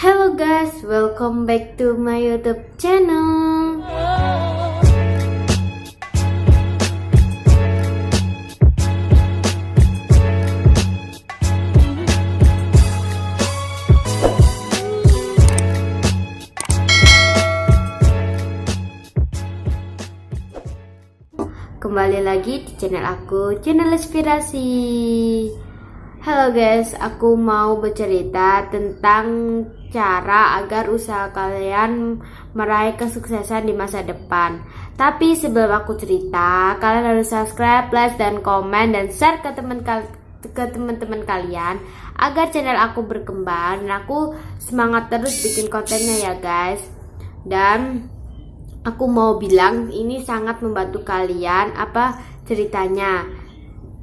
Hello guys, welcome back to my YouTube channel. Kembali lagi di channel aku, channel Inspirasi. Halo guys, aku mau bercerita tentang cara agar usaha kalian meraih kesuksesan di masa depan. Tapi sebelum aku cerita, kalian harus subscribe, like, dan komen, dan share ke teman-teman kalian agar channel aku berkembang dan aku semangat terus bikin kontennya ya guys. Dan aku mau bilang ini sangat membantu kalian apa ceritanya.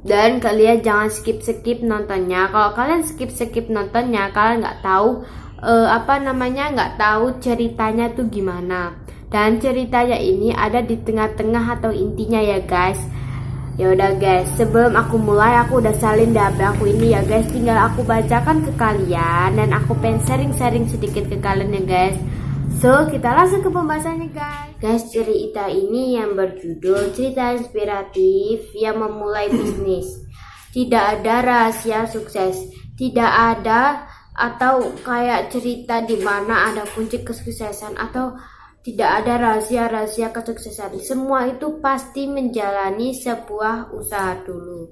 Dan kalian jangan skip nontonnya. Kalau kalian skip nontonnya, kalian nggak tahu nggak tahu ceritanya tuh gimana. Dan ceritanya ini ada di tengah-tengah atau intinya ya guys. Ya udah guys, sebelum aku mulai aku udah salin di HP aku ini ya guys. Tinggal aku bacakan ke kalian dan aku pengen sharing sedikit ke kalian ya guys. So, kita langsung ke pembahasannya guys. Guys, cerita ini yang berjudul cerita inspiratif yang memulai bisnis. Tidak ada rahasia sukses. Tidak ada atau kayak cerita di mana ada kunci kesuksesan atau tidak ada rahasia kesuksesan. Semua itu pasti menjalani sebuah usaha dulu.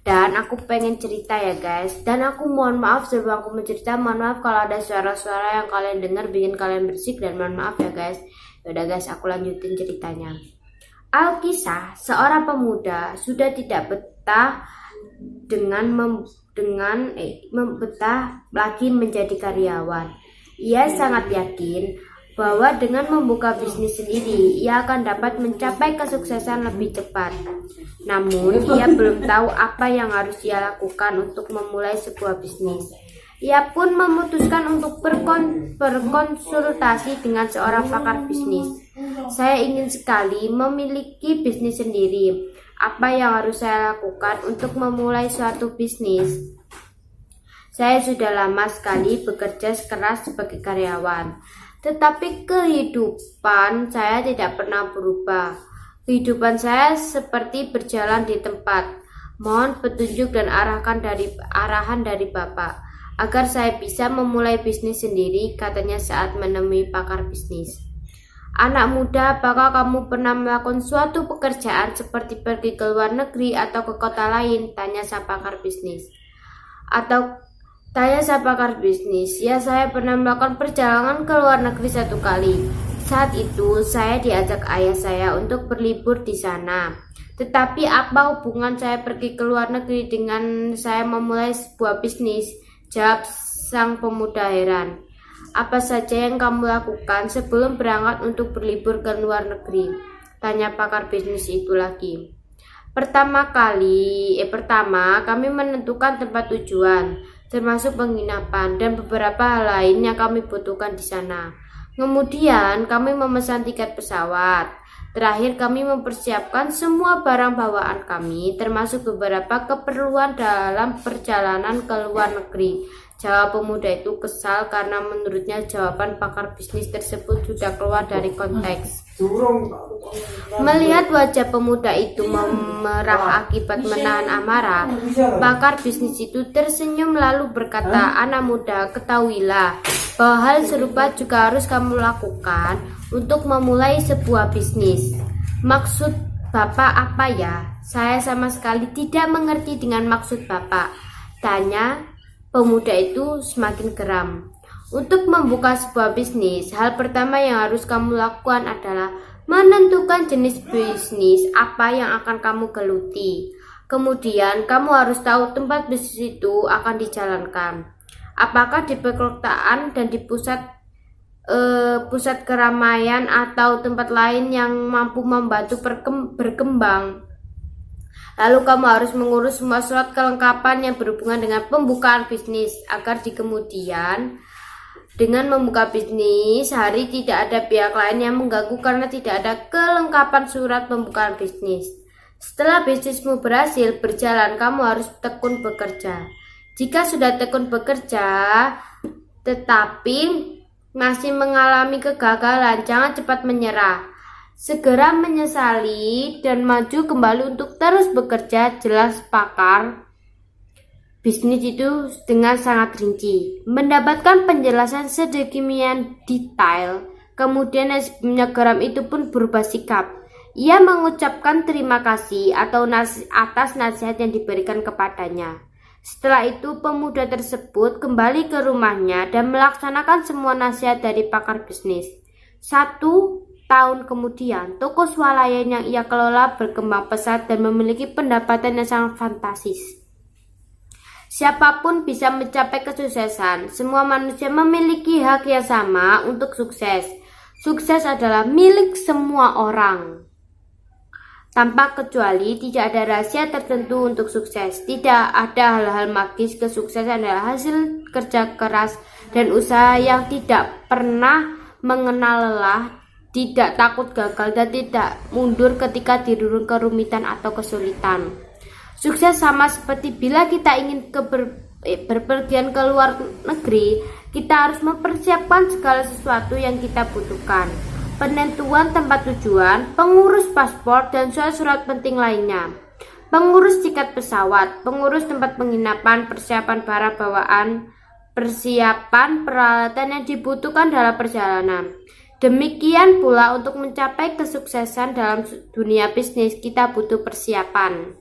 Dan aku pengen cerita ya guys. Dan aku mohon maaf sebelum aku mencerita, mohon maaf kalau ada suara-suara yang kalian dengar bikin kalian berisik, dan mohon maaf ya guys. Yaudah guys, aku lanjutin ceritanya. Alkisah, seorang pemuda sudah tidak betah dengan betah lagi menjadi karyawan. Ia sangat yakin bahwa dengan membuka bisnis sendiri, ia akan dapat mencapai kesuksesan lebih cepat. Namun, ia belum tahu apa yang harus ia lakukan untuk memulai sebuah bisnis. Ia pun memutuskan untuk berkonsultasi dengan seorang pakar bisnis. Saya ingin sekali memiliki bisnis sendiri. Apa yang harus saya lakukan untuk memulai suatu bisnis? Saya sudah lama sekali bekerja keras sebagai karyawan. Tetapi kehidupan saya tidak pernah berubah. Kehidupan saya seperti berjalan di tempat. Mohon petunjuk dan arahan dari Bapak agar saya bisa memulai bisnis sendiri, katanya saat menemui pakar bisnis. Anak muda, apakah kamu pernah melakukan suatu pekerjaan seperti pergi ke luar negeri atau ke kota lain? Tanya sang pakar bisnis. Ya, saya pernah melakukan perjalanan ke luar negeri 1 kali. Saat itu, saya diajak ayah saya untuk berlibur di sana. Tetapi apa hubungan saya pergi ke luar negeri dengan saya memulai sebuah bisnis? Jawab sang pemuda heran. Apa saja yang kamu lakukan sebelum berangkat untuk berlibur ke luar negeri? Tanya pakar bisnis itu lagi. Pertama, kami menentukan tempat tujuan, termasuk penginapan dan beberapa hal lain yang kami butuhkan di sana. Kemudian kami memesan tiket pesawat. Terakhir kami mempersiapkan semua barang bawaan kami, termasuk beberapa keperluan dalam perjalanan ke luar negeri. Jawab pemuda itu kesal karena menurutnya jawaban pakar bisnis tersebut sudah keluar dari konteks. Melihat wajah pemuda itu memerah akibat menahan amarah, pakar bisnis itu tersenyum lalu berkata, "Anak muda, ketahuilah bahwa hal serupa juga harus kamu lakukan untuk memulai sebuah bisnis." Maksud Bapak apa ya? Saya sama sekali tidak mengerti dengan maksud Bapak, tanya pemuda itu semakin geram. Untuk membuka sebuah bisnis, hal pertama yang harus kamu lakukan adalah menentukan jenis bisnis apa yang akan kamu geluti. Kemudian kamu harus tahu tempat bisnis itu akan dijalankan. Apakah di perkotaan dan di pusat keramaian atau tempat lain yang mampu membantu berkembang. Lalu kamu harus mengurus semua surat kelengkapan yang berhubungan dengan pembukaan bisnis agar di kemudian dengan membuka bisnis hari tidak ada pihak lain yang mengganggu karena tidak ada kelengkapan surat pembukaan bisnis. Setelah bisnismu berhasil berjalan, kamu harus tekun bekerja. Jika sudah tekun bekerja, tetapi masih mengalami kegagalan, jangan cepat menyerah. Segera menyesali dan maju kembali untuk terus bekerja. Jelas pakar bisnis itu dengan sangat rinci, mendapatkan penjelasan sedemikian detail. Kemudian yang sebelumnya geram itu pun berubah sikap. Ia mengucapkan terima kasih atas nasihat yang diberikan kepadanya. Setelah itu pemuda tersebut kembali ke rumahnya dan melaksanakan semua nasihat dari pakar bisnis. 1 tahun kemudian, toko swalayan yang ia kelola berkembang pesat dan memiliki pendapatan yang sangat fantastis. Siapapun bisa mencapai kesuksesan. Semua manusia memiliki hak yang sama untuk sukses. Sukses adalah milik semua orang. Tanpa kecuali, tidak ada rahasia tertentu untuk sukses. Tidak ada hal-hal magis. Kesuksesan adalah hasil kerja keras dan usaha yang tidak pernah mengenal lelah, tidak takut gagal, dan tidak mundur ketika dirundung kerumitan atau kesulitan. Sukses sama seperti bila kita ingin berpergian ke luar negeri, kita harus mempersiapkan segala sesuatu yang kita butuhkan. Penentuan tempat tujuan, pengurus paspor, dan surat-surat penting lainnya. Pengurus tiket pesawat, pengurus tempat penginapan, persiapan barang bawaan, persiapan peralatan yang dibutuhkan dalam perjalanan. Demikian pula untuk mencapai kesuksesan dalam dunia bisnis, kita butuh persiapan.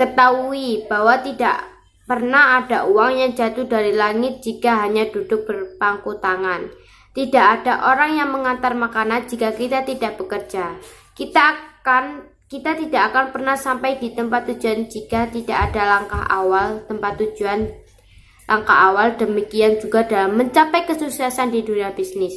Ketahui bahwa tidak pernah ada uang yang jatuh dari langit jika hanya duduk berpangku tangan. Tidak ada orang yang mengantar makanan jika kita tidak bekerja. Kita tidak akan pernah sampai di tempat tujuan jika tidak ada langkah awal tempat tujuan. Langkah awal demikian juga dalam mencapai kesuksesan di dunia bisnis.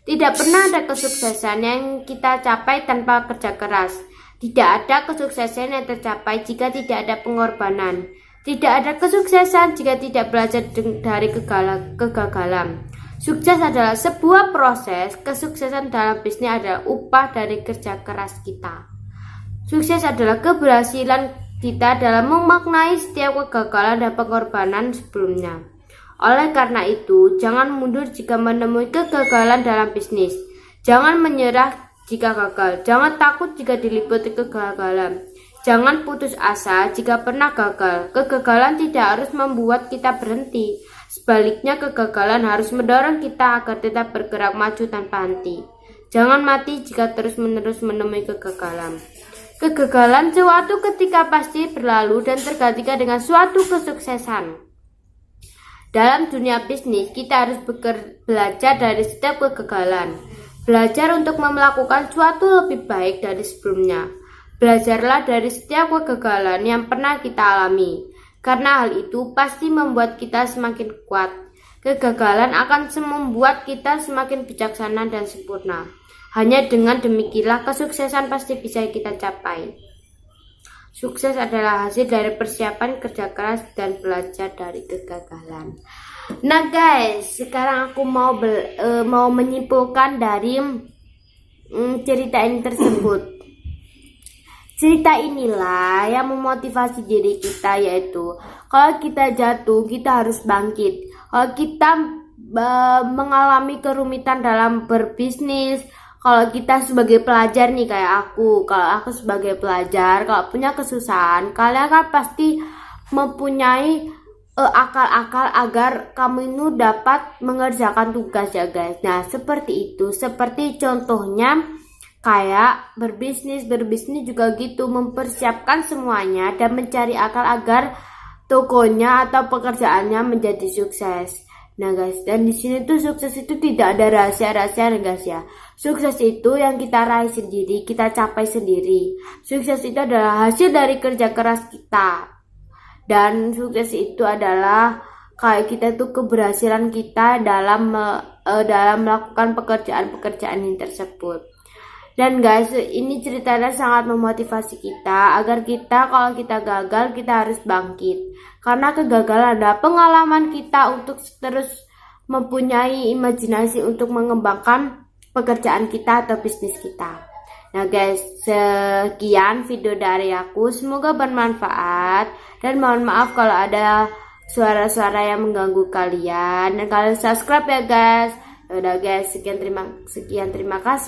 Tidak pernah ada kesuksesan yang kita capai tanpa kerja keras. Tidak ada kesuksesan yang tercapai jika tidak ada pengorbanan. Tidak ada kesuksesan jika tidak belajar dari kegagalan. Sukses adalah sebuah proses. Kesuksesan dalam bisnis adalah upah dari kerja keras kita. Sukses adalah keberhasilan kita dalam memaknai setiap kegagalan dan pengorbanan sebelumnya. Oleh karena itu, jangan mundur jika menemui kegagalan dalam bisnis. Jangan menyerah jika gagal. Jangan takut jika diliputi kegagalan. Jangan putus asa jika pernah gagal. Kegagalan tidak harus membuat kita berhenti. Sebaliknya, kegagalan harus mendorong kita agar tetap bergerak maju tanpa henti. Jangan mati jika terus-menerus menemui kegagalan. Kegagalan suatu ketika pasti berlalu dan tergantikan dengan suatu kesuksesan. Dalam dunia bisnis, kita harus belajar dari setiap kegagalan. Belajar untuk melakukan suatu lebih baik dari sebelumnya. Belajarlah dari setiap kegagalan yang pernah kita alami. Karena hal itu pasti membuat kita semakin kuat. Kegagalan akan membuat kita semakin bijaksana dan sempurna. Hanya dengan demikianlah kesuksesan pasti bisa kita capai. Sukses adalah hasil dari persiapan, kerja keras, dan belajar dari kegagalan. Nah guys, sekarang aku mau menyimpulkan dari cerita ini tersebut. Cerita inilah yang memotivasi diri kita, yaitu kalau kita jatuh, kita harus bangkit. Kalau kita mengalami kerumitan dalam berbisnis, kalau kita sebagai pelajar nih kayak kalau aku sebagai pelajar, kalau punya kesusahan, kalian kan pasti mempunyai akal-akal agar kamu itu dapat mengerjakan tugas ya guys. Nah seperti itu, seperti contohnya kayak berbisnis juga gitu, mempersiapkan semuanya dan mencari akal agar tokonya atau pekerjaannya menjadi sukses. Nah guys, dan di sini tuh sukses itu tidak ada rahasia-rahasia guys ya. Sukses itu yang kita raih sendiri, kita capai sendiri. Sukses itu adalah hasil dari kerja keras kita. Dan sukses itu adalah kayak kita tuh keberhasilan kita dalam melakukan pekerjaan-pekerjaan ini tersebut. Dan guys, ini ceritanya sangat memotivasi kita agar kita kalau kita gagal kita harus bangkit. Karena kegagalan adalah pengalaman kita untuk terus mempunyai imajinasi untuk mengembangkan pekerjaan kita atau bisnis kita. Nah guys, sekian video dari aku, semoga bermanfaat dan mohon maaf kalau ada suara-suara yang mengganggu kalian, dan kalian subscribe ya guys. Udah guys, sekian terima kasih.